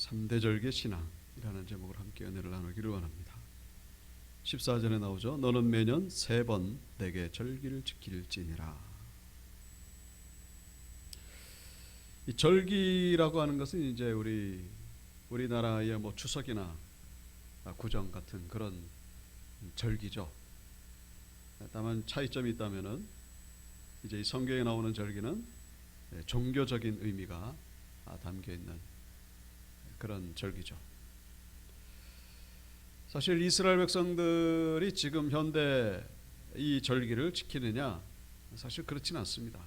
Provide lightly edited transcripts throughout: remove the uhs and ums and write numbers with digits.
3대절기 신앙이라는 제목으로 함께 은혜를 나누기를 원합니다. 14절에 나오죠. 너는 매년 3번 내게 절기를 지킬지니라. 이 절기라고 하는 것은 이제 우리나라의 뭐 추석이나 구정 같은 그런 절기죠. 다만 차이점이 있다면은 이제 이 성경에 나오는 절기는 종교적인 의미가 담겨 있는 그런 절기죠. 사실 이스라엘 백성들이 지금 현대 이 절기를 지키느냐, 사실 그렇지는 않습니다.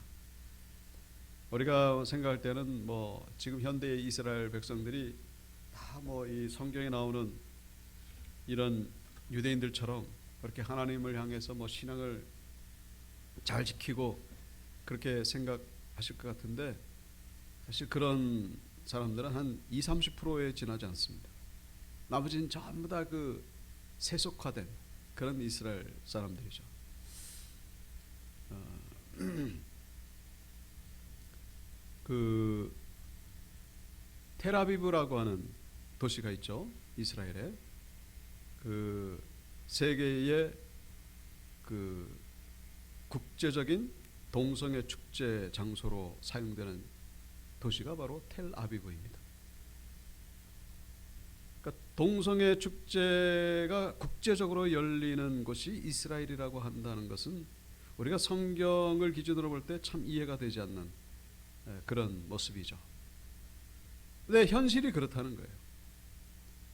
우리가 생각할 때는 뭐 지금 현대의 이스라엘 백성들이 다 뭐 이 성경에 나오는 이런 유대인들처럼 그렇게 하나님을 향해서 뭐 신앙을 잘 지키고 그렇게 생각하실 것 같은데, 사실 그런 사람들은 한 20-30%에 지나지 않습니다. 나머지는 전부 다 그 세속화된 그런 이스라엘 사람들이죠. 그 텔아비브라고 하는 도시가 있죠. 이스라엘에. 그 세계의 그 국제적인 동성애 축제 장소로 사용되는 도시가 바로 텔아비브입니다. 그러니까 동성애 축제가 국제적으로 열리는 곳이 이스라엘이라고 한다는 것은 우리가 성경을 기준으로 볼 때 참 이해가 되지 않는 그런 모습이죠. 근데 현실이 그렇다는 거예요.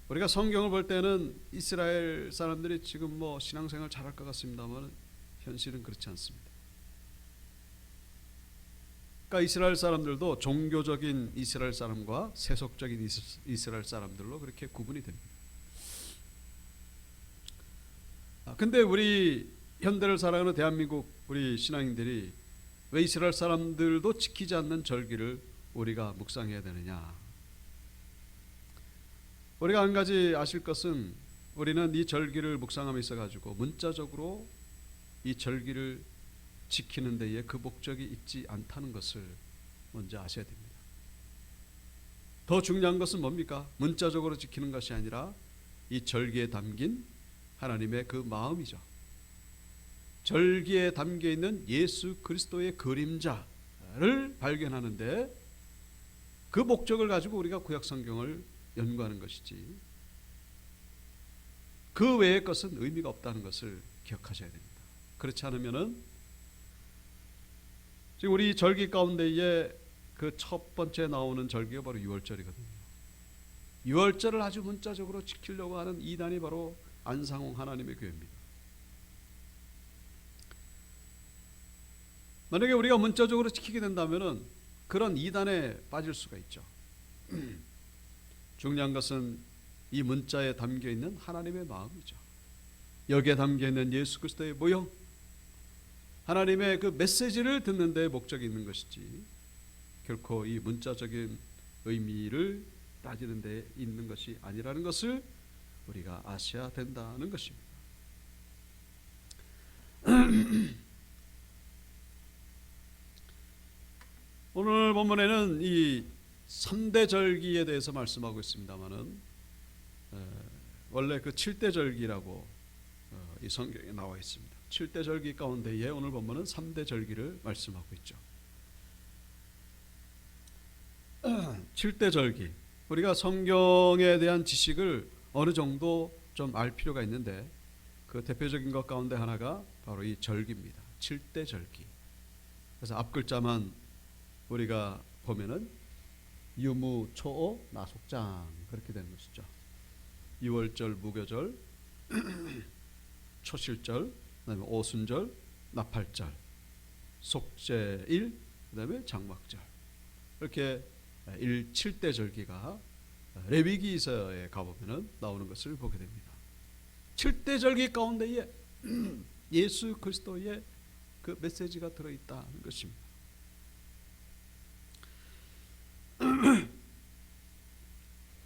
우리가 성경을 볼 때는 이스라엘 사람들이 지금 뭐 신앙생활 잘할 것 같습니다만 현실은 그렇지 않습니다. 그러니까 이스라엘 사람들도 종교적인 이스라엘 사람과 세속적인 이스라엘 사람들로 그렇게 구분이 됩니다. 근데 우리 현대를 살아가는 대한민국 우리 신앙인들이 왜 이스라엘 사람들도 지키지 않는 절기를 우리가 묵상해야 되느냐? 우리가 한 가지 아실 것은, 우리는 이 절기를 묵상함에 있어 가지고 문자적으로 이 절기를 지키는 데에 그 목적이 있지 않다는 것을 먼저 아셔야 됩니다. 더 중요한 것은 뭡니까? 문자적으로 지키는 것이 아니라 이 절기에 담긴 하나님의 그 마음이죠. 절기에 담겨 있는 예수 그리스도의 그림자를 발견하는데 그 목적을 가지고 우리가 구약 성경을 연구하는 것이지, 그 외의 것은 의미가 없다는 것을 기억하셔야 됩니다. 그렇지 않으면은 지금 우리 절기 가운데에 그 첫 번째 나오는 절기가 바로 유월절이거든요. 유월절을 아주 문자적으로 지키려고 하는 이단이 바로 안상홍 하나님의 교회입니다. 만약에 우리가 문자적으로 지키게 된다면은 그런 이단에 빠질 수가 있죠. 중요한 것은 이 문자에 담겨 있는 하나님의 마음이죠. 여기에 담겨 있는 예수 그리스도의 모형, 하나님의 그 메시지를 듣는 데 목적이 있는 것이지, 결코 이 문자적인 의미를 따지는 데 있는 것이 아니라는 것을 우리가 아셔야 된다는 것입니다. 오늘 본문에는 이 3대 절기에 대해서 말씀하고 있습니다만은 원래 그 7대 절기라고 이 성경에 나와 있습니다. 7대 절기 가운데에 오늘 본문은 3대 절기를 말씀하고 있죠. 7대 절기, 우리가 성경에 대한 지식을 어느 정도 좀 알 필요가 있는데 그 대표적인 것 가운데 하나가 바로 이 절기입니다. 7대 절기. 그래서 앞글자만 우리가 보면은 유무, 초오, 나속장 그렇게 되는 것이죠. 유월절, 무교절, 초실절, 그다음에 오순절, 나팔절, 속죄일, 그다음에 장막절, 이렇게 7대 절기가 레위기서에 가보면은 나오는 것을 보게 됩니다. 7대 절기 가운데에 예수 그리스도의 그 메시지가 들어있다는 것입니다.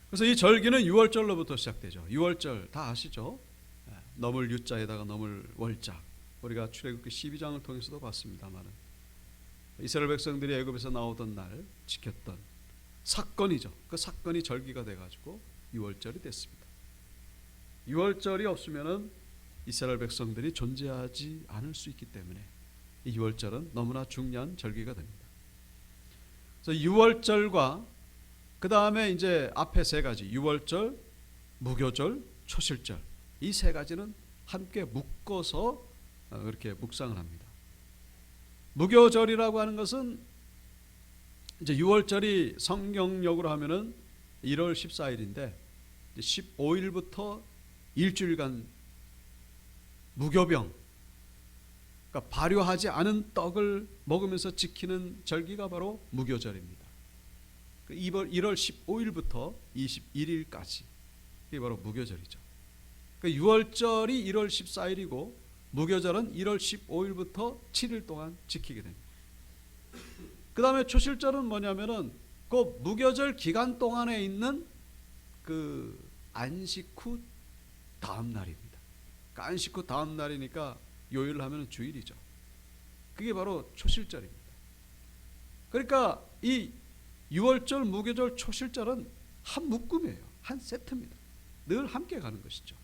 그래서 이 절기는 유월절로부터 시작되죠. 유월절 다 아시죠? 넘을 유자에다가 넘을 월자, 우리가 출애굽기 12장을 통해서도 봤습니다만 이스라엘 백성들이 애굽에서 나오던 날 지켰던 사건이죠. 그 사건이 절기가 돼가지고 유월절이 됐습니다. 유월절이 없으면은 이스라엘 백성들이 존재하지 않을 수 있기 때문에 이 유월절은 너무나 중요한 절기가 됩니다. 그래서 유월절과 그 다음에 이제 앞에 세 가지, 유월절, 무교절, 초실절, 이 세 가지는 함께 묶어서 그렇게 묵상을 합니다. 무교절이라고 하는 것은 이제 유월절이 성경역으로 하면은 1월 14일인데 15일부터 일주일간 무교병, 그러니까 발효하지 않은 떡을 먹으면서 지키는 절기가 바로 무교절입니다. 1월 15일부터 21일까지 이게 바로 무교절이죠. 그러니까 유월절이 1월 14일이고 무교절은 1월 15일부터 7일 동안 지키게 됩니다. 그 다음에 초실절은 뭐냐면은 그 무교절 기간 동안에 있는 그 안식 후 다음 날입니다. 그러니까 안식 후 다음 날이니까 요일 하면 주일이죠. 그게 바로 초실절입니다. 그러니까 이 유월절, 무교절, 초실절은 한 묶음이에요. 한 세트입니다. 늘 함께 가는 것이죠.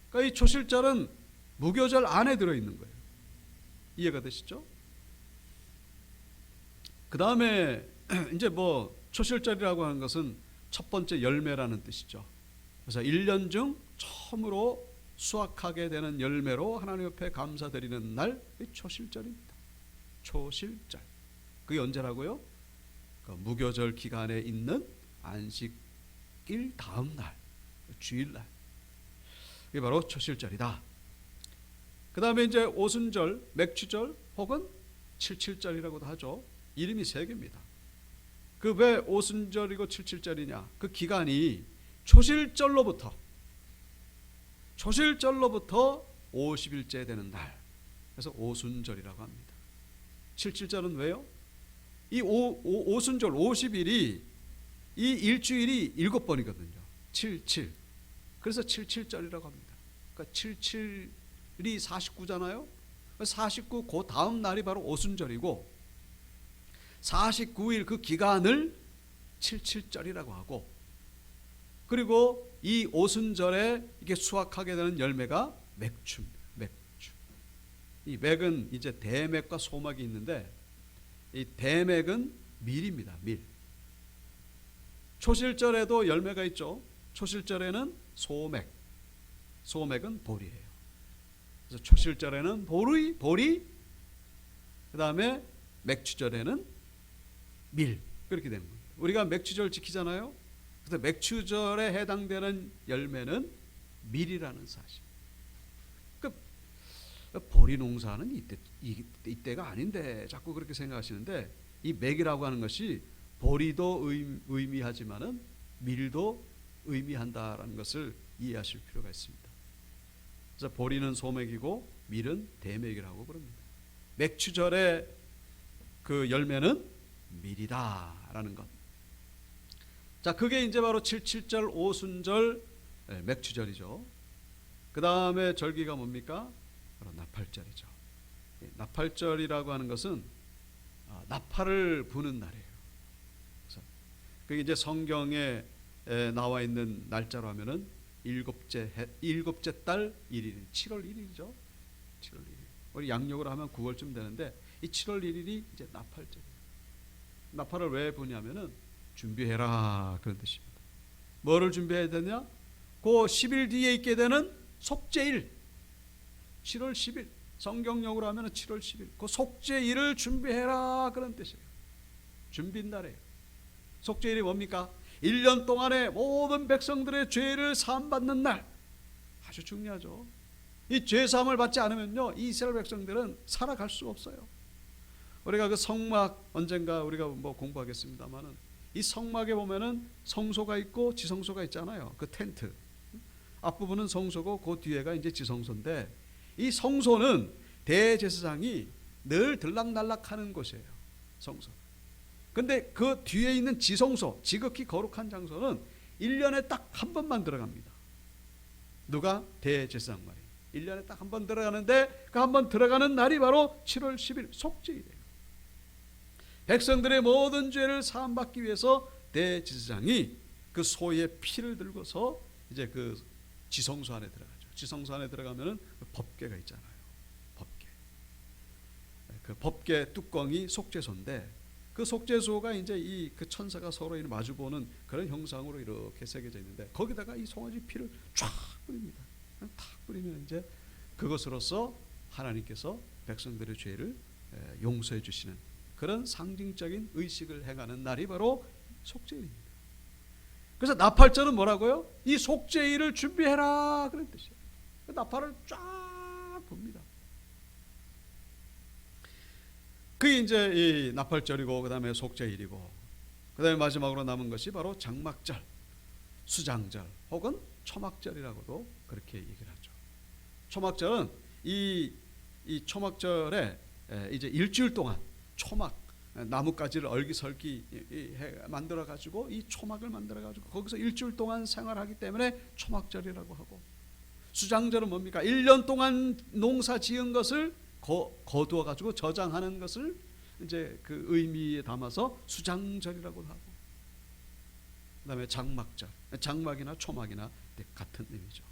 그러니까 이 초실절은 무교절 안에 들어있는 거예요. 이해가 되시죠? 그 다음에 이제 뭐 초실절이라고 하는 것은 첫 번째 열매라는 뜻이죠. 그래서 1년 중 처음으로 수확하게 되는 열매로 하나님 옆에 감사드리는 날이 초실절입니다. 초실절. 그게 언제라고요? 그 무교절 기간에 있는 안식일 다음 날, 주일날. 이게 바로 초실절이다. 그 다음에 이제 오순절, 맥추절 혹은 칠칠절이라고도 하죠. 이름이 세 개입니다. 그 왜 오순절이고 칠칠절이냐? 그 기간이 초실절로부터 50일째 되는 날. 그래서 오순절이라고 합니다. 칠칠절은 왜요? 이 오순절 50일이 이 일주일이 7번이거든요. 77. 그래서 77절이라고 합니다. 그러니까 77이 49잖아요. 49 그 다음 날이 바로 오순절이고 49일 그 기간을 77절이라고 하고, 그리고 이 오순절에 이게 수확하게 되는 열매가 맥추입니다. 맥추. 이 맥은 이제 대맥과 소맥이 있는데 이 대맥은 밀입니다. 밀. 초실절에도 열매가 있죠. 초실절에는 소맥. 소맥은 보리예요. 그래서 초실절에는 보리, 그 다음에 맥추절에는 밀. 그렇게 되는 겁니다. 우리가 맥추절 지키잖아요. 그래서 맥추절에 해당되는 열매는 밀이라는 사실. 보리 농사는 이때가 아닌데 자꾸 그렇게 생각하시는데, 이 맥이라고 하는 것이 보리도 의미하지만은 밀도 의미한다라는 것을 이해하실 필요가 있습니다. 그래서 보리는 소맥이고 밀은 대맥이라고 부릅니다. 맥추절의 그 열매는 밀이다라는 것. 자, 그게 이제 바로 칠칠절, 오순절, 맥추절이죠. 그 다음에 절기가 뭡니까? 바로 나팔절이죠. 나팔절이라고 하는 것은 나팔을 부는 날이에요. 그래서 그게 이제 성경에 나와 있는 날짜로 하면은 일곱째 달 1일, 7월 1일이죠. 7월 1일. 우리 양력으로 하면 9월쯤 되는데 이 7월 1일이 이제 나팔절이에요. 나팔을 왜 부냐면은 준비해라 그런 뜻입니다. 뭐를 준비해야 되냐? 그 10일 뒤에 있게 되는 속죄일, 7월 10일, 성경역으로 하면 7월 10일, 그 속죄일을 준비해라 그런 뜻이에요. 준비날이에요. 속죄일이 뭡니까? 1년 동안에 모든 백성들의 죄를 사함받는 날. 아주 중요하죠. 이 죄사함을 받지 않으면요, 이 이스라엘 백성들은 살아갈 수 없어요. 우리가 그 성막 언젠가 우리가 뭐 공부하겠습니다만은, 이 성막에 보면은 성소가 있고 지성소가 있잖아요. 그 텐트 앞부분은 성소고 그 뒤에가 이제 지성소인데, 이 성소는 대제사장이 늘 들락날락하는 곳이에요. 성소. 근데 그 뒤에 있는 지성소, 지극히 거룩한 장소는 1년에 딱 한 번만 들어갑니다. 누가? 대제사장 말이에요. 1년에 딱 한 번 들어가는데 그 한 번 들어가는 날이 바로 7월 10일 속죄일이에요. 백성들의 모든 죄를 사함받기 위해서 대제사장이 그 소의 피를 들고서 이제 그 지성소 안에 들어가죠. 지성소 안에 들어가면은 그 법궤가 있잖아요. 법궤. 그 법궤 뚜껑이 속죄소인데 그 속죄소가 이제 이 그 천사가 서로 마주보는 그런 형상으로 이렇게 새겨져 있는데 거기다가 이 송아지 피를 쫙 뿌립니다. 탁 뿌리면 이제 그것으로서 하나님께서 백성들의 죄를 용서해 주시는 그런 상징적인 의식을 행하는 날이 바로 속죄일입니다. 그래서 나팔절은 뭐라고요? 이 속죄일을 준비해라 그런 뜻이에요. 나팔을 쫙 붑니다. 그게 이제 이 나팔절이고 그 다음에 속죄일이고 그 다음에 마지막으로 남은 것이 바로 장막절, 수장절 혹은 초막절이라고도 그렇게 얘기를 하죠. 초막절은 이 초막절에 이제 일주일 동안 초막 나뭇가지를 얼기설기 만들어 가지고 이 초막을 만들어 가지고 거기서 일주일 동안 생활하기 때문에 초막절이라고 하고, 수장절은 뭡니까? 1년 동안 농사 지은 것을 거두어 가지고 저장하는 것을 이제 그 의미에 담아서 수장절이라고 하고, 그다음에 장막절, 장막이나 초막이나 같은 의미죠.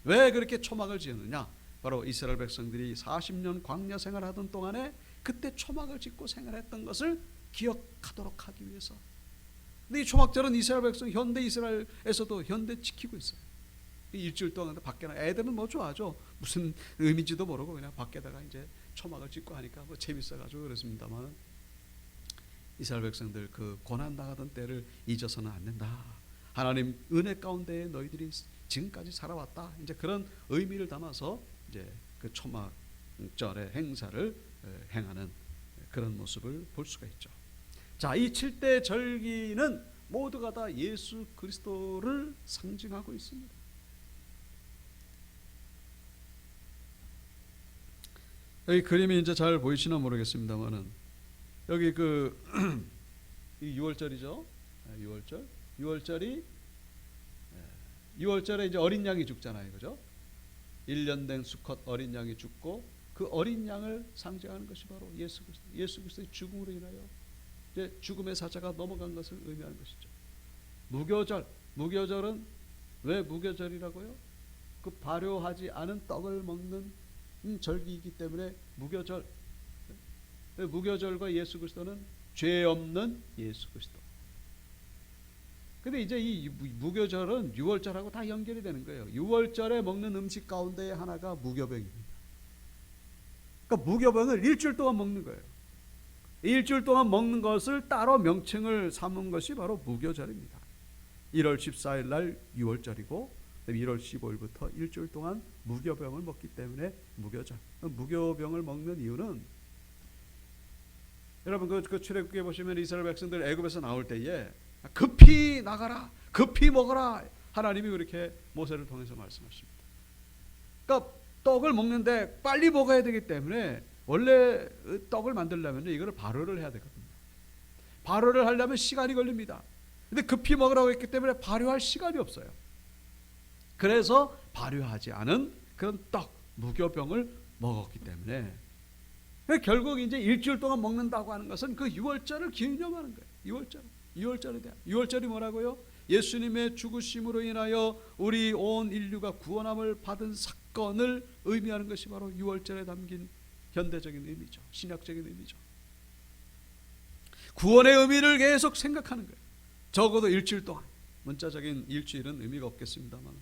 왜 그렇게 초막을 지었느냐? 바로 이스라엘 백성들이 40년 광야 생활하던 동안에 그때 초막을 짓고 생활했던 것을 기억하도록 하기 위해서. 근데 이 초막절은 이스라엘 백성 현대 이스라엘에서도 현대 지키고 있어요. 일주일 동안 밖에 애들은 뭐 좋아하죠. 무슨 의미인지도 모르고 그냥 밖에다가 이제 초막을 짓고 하니까 뭐 재밌어가지고 그렇습니다만, 이스라엘 백성들 그 고난 당하던 때를 잊어서는 안 된다. 하나님 은혜 가운데 너희들이 지금까지 살아왔다. 이제 그런 의미를 담아서 이제 그 초막절의 행사를 행하는 그런 모습을 볼 수가 있죠. 자, 이 7대 절기는 모두가 다 예수 그리스도를 상징하고 있습니다. 여기 그림이 이제 잘 보이시나 모르겠습니다만은 여기 그 6월절이죠. 6월절에 이제 어린 양이 죽잖아요, 그죠? 1년 된 수컷 어린 양이 죽고 그 어린 양을 상징하는 것이 바로 예수 그리스도의 죽음으로 인하여 이제 죽음의 사자가 넘어간 것을 의미하는 것이죠. 무교절은 왜 무교절이라고요? 그 발효하지 않은 떡을 먹는 절기이기 때문에 무교절. 무교절과 예수 그리스도는 죄 없는 예수 그리스도. 근데 이제 이 무교절은 6월절하고 다 연결이 되는 거예요. 6월절에 먹는 음식 가운데 하나가 무교병입니다. 그러니까 무교병을 일주일 동안 먹는 거예요. 일주일 동안 먹는 것을 따로 명칭을 삼은 것이 바로 무교절입니다. 1월 14일 날 6월절이고 1월 15일부터 일주일 동안 무교병을 먹기 때문에 무교절. 무교병을 먹는 이유는, 여러분 그 출애굽기에 보시면 이스라엘 백성들 애굽에서 나올 때에 급히 나가라, 급히 먹어라, 하나님이 그렇게 모세를 통해서 말씀하십니다. 그러니까 떡을 먹는데 빨리 먹어야 되기 때문에 원래 떡을 만들려면 이거를 발효를 해야 되거든요. 발효를 하려면 시간이 걸립니다. 근데 급히 먹으라고 했기 때문에 발효할 시간이 없어요. 그래서 발효하지 않은 그런 떡, 무교병을 먹었기 때문에 결국 이제 일주일 동안 먹는다고 하는 것은 그 6월절을 기념하는 거예요. 6월절이 뭐라고요? 예수님의 죽으심으로 인하여 우리 온 인류가 구원함을 받은 사건을 의미하는 것이 바로 6월절에 담긴 현대적인 의미죠. 신약적인 의미죠. 구원의 의미를 계속 생각하는 거예요. 적어도 일주일 동안. 문자적인 일주일은 의미가 없겠습니다만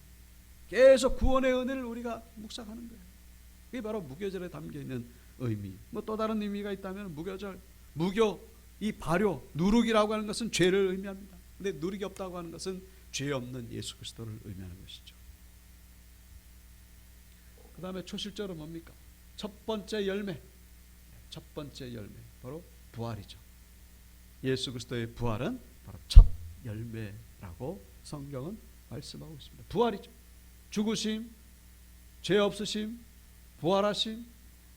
계속 구원의 은혜를 우리가 묵상하는 거예요. 그게 바로 무교절에 담겨 있는 의미. 뭐 또 다른 의미가 있다면 무교절, 이 발효, 누룩이라고 하는 것은 죄를 의미합니다. 근데 누룩이 없다고 하는 것은 죄 없는 예수 그리스도를 의미하는 것이죠. 그 다음에 초실절은 뭡니까? 첫 번째 열매 바로 부활이죠. 예수 그리스도의 부활은 바로 첫 열매라고 성경은 말씀하고 있습니다. 부활이죠. 죽으심, 죄 없으심, 부활하심.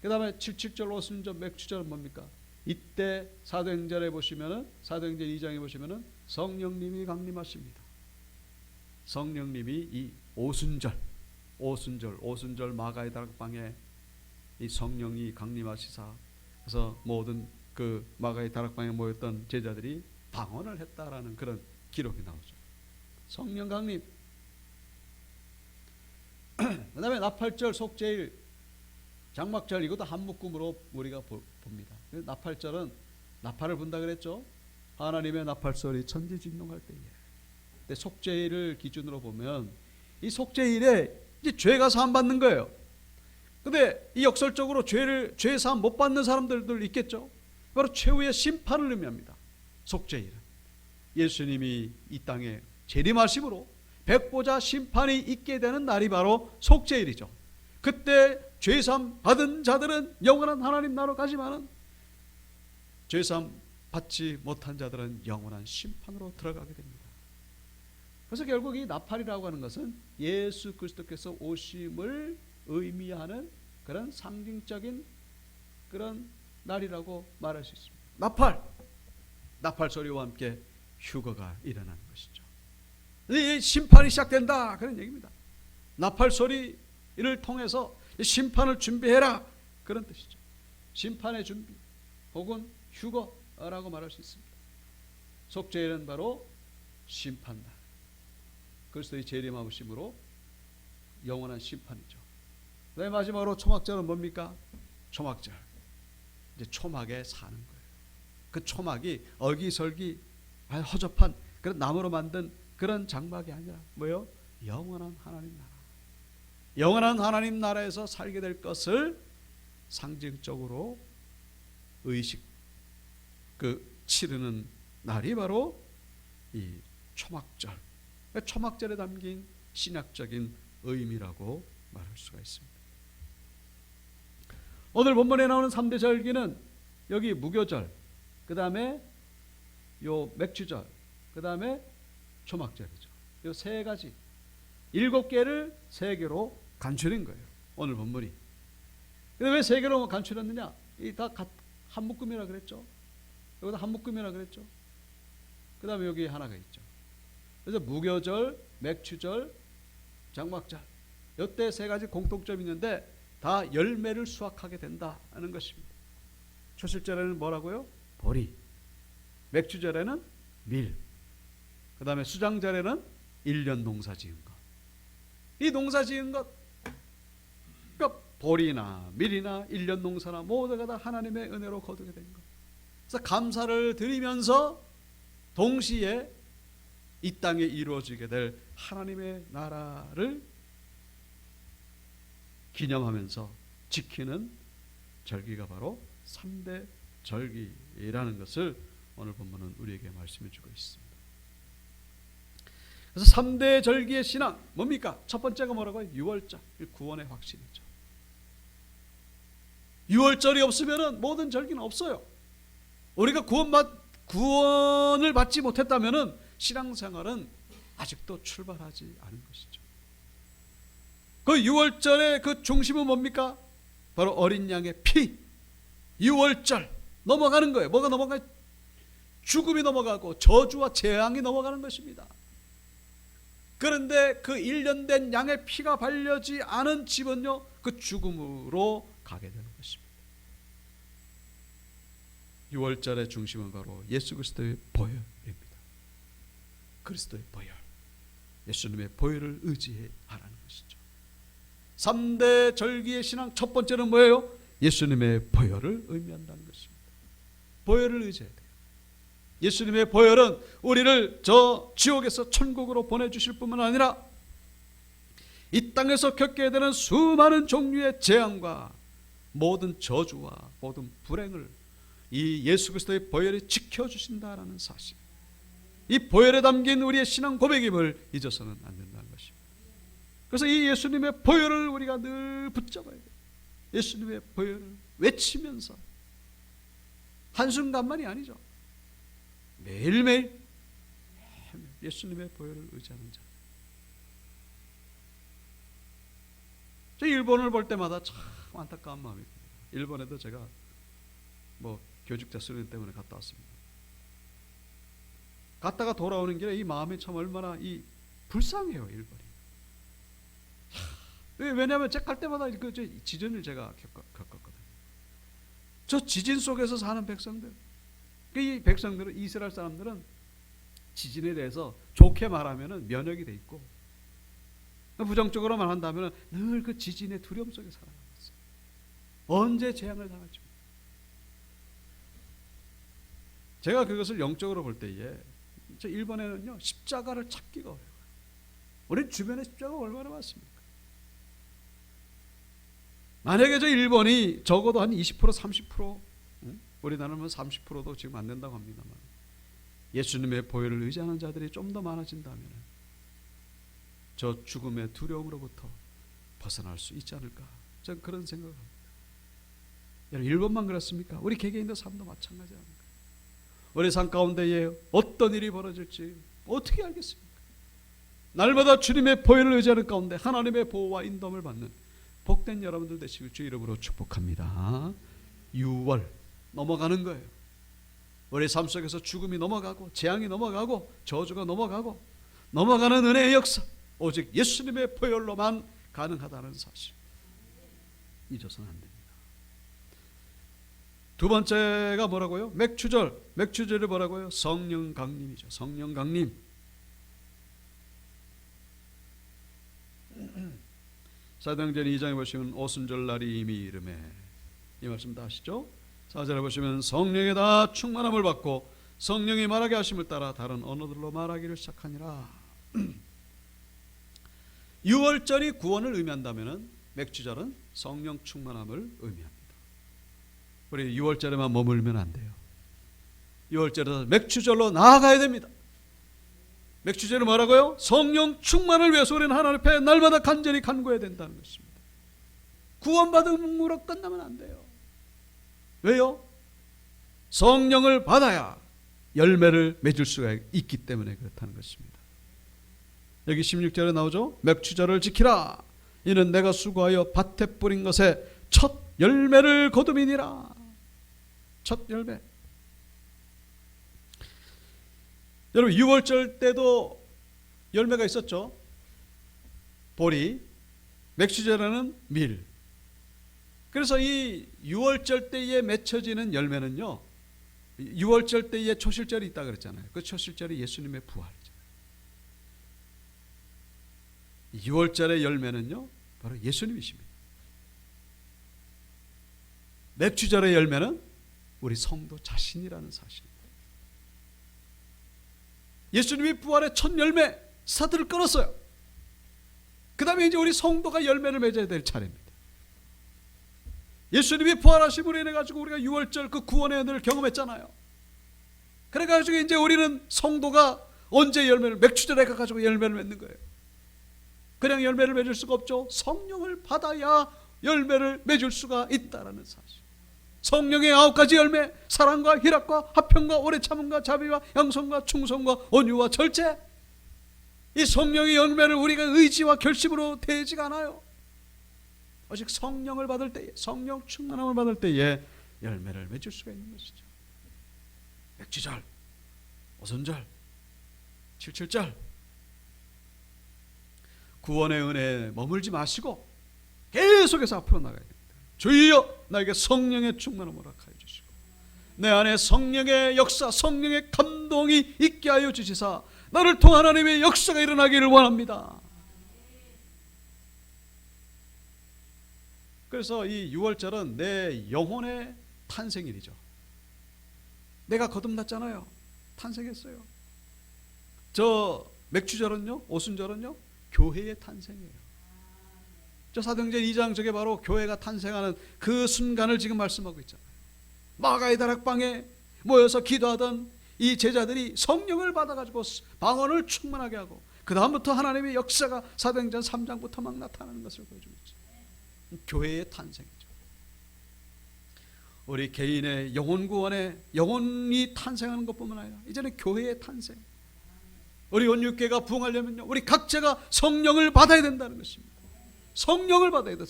그 다음에 77절, 오순절, 맥주절은 뭡니까? 이때 사도행전에 보시면은, 사도행전 2장에 보시면은 성령님이 강림하십니다. 성령님이 이 오순절 마가의 다락방에 이 성령이 강림하시사, 그래서 모든 그 마가의 다락방에 모였던 제자들이 방언을 했다라는 그런 기록이 나오죠. 성령 강림. 그 다음에 나팔절, 속죄일, 장막절, 이것도 한 묶음으로 우리가 봅니다. 나팔절은 나팔을 분다 그랬죠. 하나님의 나팔소리 천지진동할 때에. 근데 속죄일을 기준으로 보면 이 속죄일에 이제 죄가 사함 받는 거예요. 근데 이 역설적으로 죄 사함 못 받는 사람들도 있겠죠. 바로 최후의 심판을 의미합니다. 속죄일은 예수님이 이 땅에 재림하심으로 백보자 심판이 있게 되는 날이 바로 속죄일이죠. 그때 죄사함 받은 자들은 영원한 하나님 나라로 가지만은 죄사함 받지 못한 자들은 영원한 심판으로 들어가게 됩니다. 그래서 결국 이 나팔이라고 하는 것은 예수 그리스도께서 오심을 의미하는 그런 상징적인 그런 날이라고 말할 수 있습니다. 나팔 소리와 함께 휴거가 일어나는 것이죠. 이 심판이 시작된다 그런 얘기입니다. 나팔 소리를 통해서 심판을 준비해라 그런 뜻이죠. 심판의 준비 혹은 휴거라고 말할 수 있습니다. 속죄일은 바로 심판날, 그리스도의 재림하심으로 영원한 심판이죠. 그다음에 마지막으로 초막절은 뭡니까? 초막절, 이제 초막에 사는 거예요. 그 초막이 어기설기 허접한 그런 나무로 만든 그런 장막이 아니라 뭐요? 영원한 하나님 나라. 영원한 하나님 나라에서 살게 될 것을 상징적으로 치르는 날이 바로 이 초막절. 초막절에 담긴 신약적인 의미라고 말할 수가 있습니다. 오늘 본문에 나오는 3대 절기는 여기 무교절, 그 다음에 요 맥주절, 그 다음에 초막절이죠. 요 세 가지, 7개를 3개로 간추린 거예요. 오늘 본문이. 근데 왜 3개로 간추렸느냐? 이 다 한 묶음이라 그랬죠. 여기다 한 묶음이라 그랬죠. 그 다음에 여기 하나가 있죠. 그래서 무교절, 맥추절, 장막절, 이때 3가지 공통점이 있는데 다 열매를 수확하게 된다는 것입니다. 초실절에는 뭐라고요? 보리, 맥추절에는 밀, 그 다음에 수장절에는 1년 농사 지은 것. 이 농사 지은 것, 그러니까 보리나 밀이나 1년 농사나 모두가 다 하나님의 은혜로 거두게 된 것. 그래서 감사를 드리면서 동시에 이 땅에 이루어지게 될 하나님의 나라를 기념하면서 지키는 절기가 바로 3대 절기라는 것을 오늘 본문은 우리에게 말씀해 주고 있습니다. 그래서 3대 절기의 신앙 뭡니까? 첫 번째가 뭐라고요? 유월절, 구원의 확신이죠. 유월절이 없으면 모든 절기는 없어요. 우리가 구원을 받지 못했다면 신앙생활은 아직도 출발하지 않은 것이죠. 그 유월절의 그 중심은 뭡니까? 바로 어린 양의 피. 유월절 넘어가는 거예요. 뭐가 넘어가요? 죽음이 넘어가고 저주와 재앙이 넘어가는 것입니다. 그런데 그 1년 된 양의 피가 발려지 않은 집은요, 그 죽음으로 가게 되는 것입니다. 유월절의 중심은 바로 예수 그리스도의 보혈입니다. 그리스도의 보혈, 예수님의 보혈을 의지해 하라는 것이죠. 3대 절기의 신앙 첫 번째는 뭐예요? 예수님의 보혈을 의미한다는 것입니다. 보혈을 의지해야 돼요. 예수님의 보혈은 우리를 저 지옥에서 천국으로 보내주실 뿐만 아니라 이 땅에서 겪게 되는 수많은 종류의 재앙과 모든 저주와 모든 불행을 이 예수 그리스도의 보혈이 지켜주신다라는 사실, 이 보혈에 담긴 우리의 신앙 고백임을 잊어서는 안 된다는 것입니다. 그래서 이 예수님의 보혈을 우리가 늘 붙잡아야 돼요. 예수님의 보혈을 외치면서 한순간만이 아니죠. 매일매일 예수님의 보혈을 의지하는 자. 저 일본을 볼 때마다 참 안타까운 마음이 듭니다. 일본에도 제가 교직자 수련 때문에 갔다 왔습니다. 갔다가 돌아오는 길에 이 마음이 참 얼마나 불쌍해요, 일본이. 왜냐하면 제가 갈 때마다 그 지진을 제가 겪었거든요. 저 지진 속에서 사는 백성들, 이 백성들은, 이스라엘 사람들은 지진에 대해서 좋게 말하면 면역이 돼 있고, 부정적으로만 한다면 늘 그 지진의 두려움 속에 살아갔어요. 언제 재앙을 당할지. 제가 그것을 영적으로 볼 때에, 일본에는요 십자가를 찾기가 어려워요. 우리 주변에 십자가가 얼마나 많습니까? 만약에 저 일본이 적어도 한 20% 30%, 우리나라는 30%도 지금 안 된다고 합니다만, 예수님의 보혈을 의지하는 자들이 좀 더 많아진다면 저 죽음의 두려움으로부터 벗어날 수 있지 않을까, 저는 그런 생각을 합니다. 여러분, 일본만 그렇습니까? 우리 개개인의 삶도 마찬가지 아닙니까? 우리 삶 가운데에 어떤 일이 벌어질지 어떻게 알겠습니까? 날마다 주님의 보혈을 의지하는 가운데 하나님의 보호와 인도함을 받는 복된 여러분들 되시길 주 이름으로 축복합니다. 6월 넘어가는 거예요. 우리 삶 속에서 죽음이 넘어가고, 재앙이 넘어가고, 저주가 넘어가고, 넘어가는 은혜의 역사, 오직 예수님의 보혈로만 가능하다는 사실 잊어서는 안 됩니다. 두 번째가 뭐라고요? 맥추절. 맥추절이 뭐라고요? 성령 강림이죠. 성령 강림. 사도행전 2장에 보시면 오순절 날이 이미 이르매, 이 말씀 다 아시죠? 4절에 보시면 성령에 다 충만함을 받고 성령이 말하게 하심을 따라 다른 언어들로 말하기를 시작하니라. 6월절이 구원을 의미한다면 맥주절은 성령 충만함을 의미합니다. 우리 6월절에만 머물면 안 돼요. 6월절에서 맥주절로 나아가야 됩니다. 맥주절은 뭐라고요? 성령 충만을 위해서 우리는 하나님 앞에 날마다 간절히 간구해야 된다는 것입니다. 구원받음으로 끝나면 안 돼요. 왜요? 성령을 받아야 열매를 맺을 수가 있기 때문에 그렇다는 것입니다. 여기 16절에 나오죠? 맥추절을 지키라. 이는 내가 수고하여 밭에 뿌린 것에 첫 열매를 거둠이니라. 첫 열매. 여러분, 6월절 때도 열매가 있었죠. 보리, 맥추절에는 밀. 그래서 이 6월절 때에 맺혀지는 열매는요, 6월절 때에 초실절이 있다 그랬잖아요. 그 초실절이 예수님의 부활이잖아요. 6월절의 열매는요 바로 예수님이십니다. 맥추절의 열매는 우리 성도 자신이라는 사실입니다. 예수님이 부활의 첫 열매 스타트를 끊었어요. 그 다음에 이제 우리 성도가 열매를 맺어야 될 차례입니다. 예수님이 부활하심으로 인해 가지고 우리가 6월절 그 구원의 은혜를 경험했잖아요. 그래가지고 이제 우리는 성도가 언제 열매를, 맥추절에 가가지고 열매를 맺는 거예요. 그냥 열매를 맺을 수가 없죠. 성령을 받아야 열매를 맺을 수가 있다라는 사실. 성령의 9가지 열매, 사랑과 희락과 화평과 오래 참음과 자비와 양선과 충성과 온유와 절제. 이 성령의 열매를 우리가 의지와 결심으로 되지가 않아요. 오직 성령을 받을 때에, 성령 충만함을 받을 때에 열매를 맺을 수가 있는 것이죠. 맥주절, 오순절, 칠칠절, 구원의 은혜에 머물지 마시고 계속해서 앞으로 나가야 됩니다. 주여 나에게 성령의 충만함을 허락하여 주시고 내 안에 성령의 역사, 성령의 감동이 있게 하여 주시사 나를 통한 하나님의 역사가 일어나기를 원합니다. 그래서 이 6월절은 내 영혼의 탄생일이죠. 내가 거듭났잖아요. 탄생했어요. 저 맥주절은요, 오순절은요, 교회의 탄생이에요. 저 사도행전 2장 저게 바로 교회가 탄생하는 그 순간을 지금 말씀하고 있잖아요. 마가의 다락방에 모여서 기도하던 이 제자들이 성령을 받아가지고 방언을 충만하게 하고 그 다음부터 하나님의 역사가 사도행전 3장부터 막 나타나는 것을 보여주고 있죠. 교회의 탄생이죠. 우리 개인의 영혼 구원에 영혼이 탄생하는 것뿐만 아니라 이제는 교회의 탄생. 우리 온유교회가 부흥하려면요, 우리 각자가 성령을 받아야 된다는 것입니다. 성령을 받아야 돼.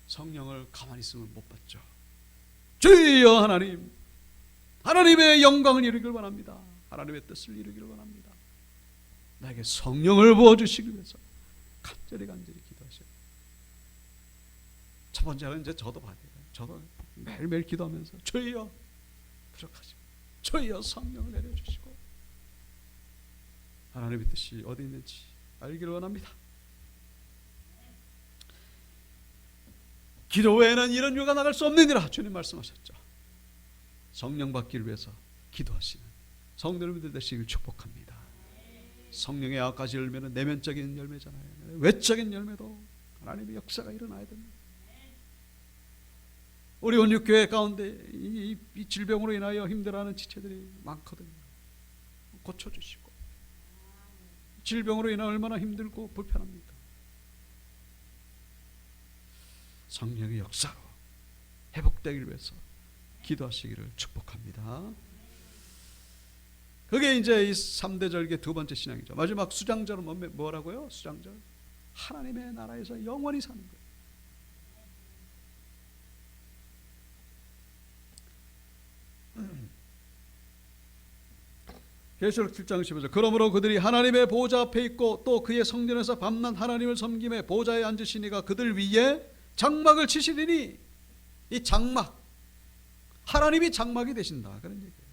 성령을 가만히 있으면 못 받죠. 주여 하나님, 하나님의 영광을 이루기를 원합니다. 하나님의 뜻을 이루기를 원합니다. 나에게 성령을 부어주시기 위해서 간절히 기도하셔요. 첫 번째는 이제 저도 받아야 돼요. 저도 매일매일 기도하면서 주여 부족하지만 주여 성령을 내려주시고 하나님의 뜻이 어디 있는지 알기를 원합니다. 기도 외에는 이런 유가 나갈 수 없느니라 주님 말씀하셨죠. 성령 받기를 위해서 기도하시는 성도 여러분들 되시길 축복합니다. 성령의 9가지 열매는 내면적인 열매잖아요. 외적인 열매도 하나님의 역사가 일어나야 됩니다. 우리 온육교회 가운데 이 질병으로 인하여 힘들어하는 지체들이 많거든요. 고쳐주시고 질병으로 인하여 얼마나 힘들고 불편합니까? 성령의 역사로 회복되기를 위해서 기도하시기를 축복합니다. 그게 이제 이 3대 절기의 두 번째 신앙이죠. 마지막 수장절은 뭐라고요? 수장절, 하나님의 나라에서 영원히 사는 거예요. 계시록 7장 15절 그러므로 그들이 하나님의 보좌 앞에 있고 또 그의 성전에서 밤낮 하나님을 섬김에 보좌에 앉으시니가 그들 위에 장막을 치시리니, 이 장막, 하나님이 장막이 되신다 그런 얘기예요.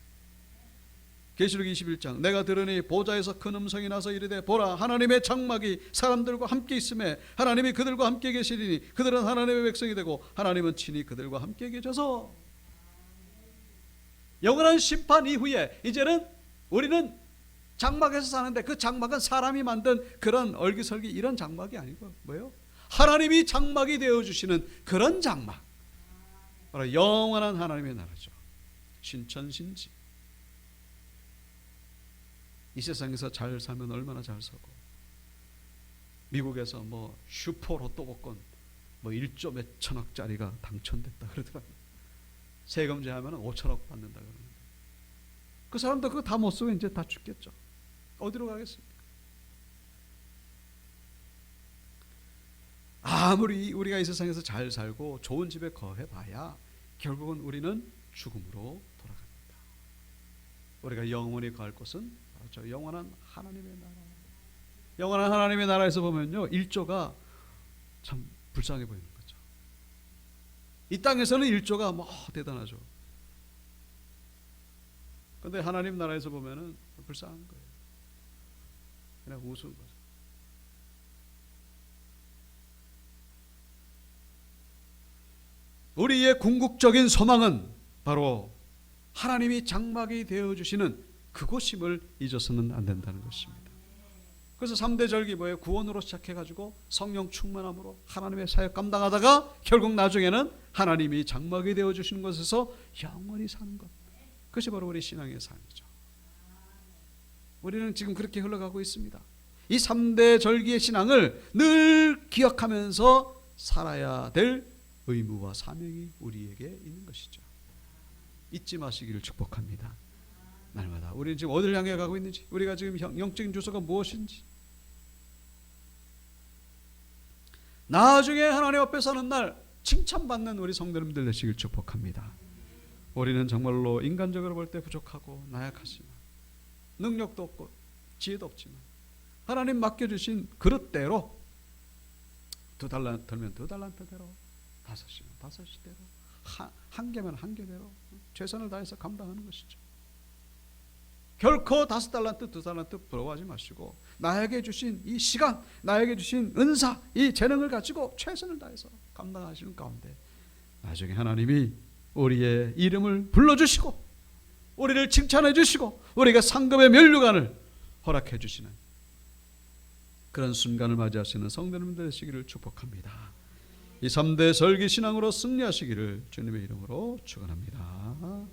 계시록 21장 내가 들으니 보좌에서 큰 음성이 나서 이르되 보라 하나님의 장막이 사람들과 함께 있음에 하나님이 그들과 함께 계시리니 그들은 하나님의 백성이 되고 하나님은 친히 그들과 함께 계셔서. 영원한 심판 이후에 이제는 우리는 장막에서 사는데 그 장막은 사람이 만든 그런 얼기설기 이런 장막이 아니고 뭐예요? 하나님이 장막이 되어주시는 그런 장막, 바로 영원한 하나님의 나라죠. 신천신지. 이 세상에서 잘 살면 얼마나 잘 살고, 미국에서 뭐 슈퍼로또복권 뭐 1조 몇 천억짜리가 당첨됐다 그러더라고요. 세금 제하면 5천억 받는다 그러는데 그 사람도 그거 다 못 쓰고 이제 다 죽겠죠. 어디로 가겠습니까? 아무리 우리가 이 세상에서 잘 살고 좋은 집에 거해봐야 결국은 우리는 죽음으로 돌아갑니다. 우리가 영원히 갈 곳은 바로 저 영원한 하나님의 나라. 영원한 하나님의 나라에서 보면요, 1조가 참 불쌍해 보이는 거죠. 이 땅에서는 1조가 뭐 대단하죠. 그런데 하나님 나라에서 보면은 불쌍한 거예요. 그냥 우스운 거죠. 우리의 궁극적인 소망은 바로 하나님이 장막이 되어주시는 그곳임을 잊어서는 안 된다는 것입니다. 그래서 3대 절기 뭐예요? 구원으로 시작해가지고 성령 충만함으로 하나님의 사역 감당하다가 결국 나중에는 하나님이 장막이 되어주시는 곳에서 영원히 사는 것. 그것이 바로 우리 신앙의 삶이죠. 우리는 지금 그렇게 흘러가고 있습니다. 이 3대 절기의 신앙을 늘 기억하면서 살아야 될 의무와 사명이 우리에게 있는 것이죠. 잊지 마시기를 축복합니다. 날마다 우리는 지금 어디를 향해 가고 있는지, 우리가 지금 영적인 주소가 무엇인지, 나중에 하나님 앞에 서는 날 칭찬받는 우리 성도님들 되시길 축복합니다. 우리는 정말로 인간적으로 볼 때 부족하고 나약하지만, 능력도 없고 지혜도 없지만 하나님 맡겨주신 그릇대로 2달란트면 2달란트대로, 5시면 5시대로, 한 개면 한 개대로 최선을 다해서 감당하는 것이죠. 결코 5달란트 2달란트 부러워하지 마시고 나에게 주신 이 시간, 나에게 주신 은사, 이 재능을 가지고 최선을 다해서 감당하시는 가운데 나중에 하나님이 우리의 이름을 불러주시고 우리를 칭찬해 주시고 우리가 상급의 면류관을 허락해 주시는 그런 순간을 맞이하시는 성도님들 되시기를 축복합니다. 이 3대 절기 신앙으로 승리하시기를 주님의 이름으로 축원합니다.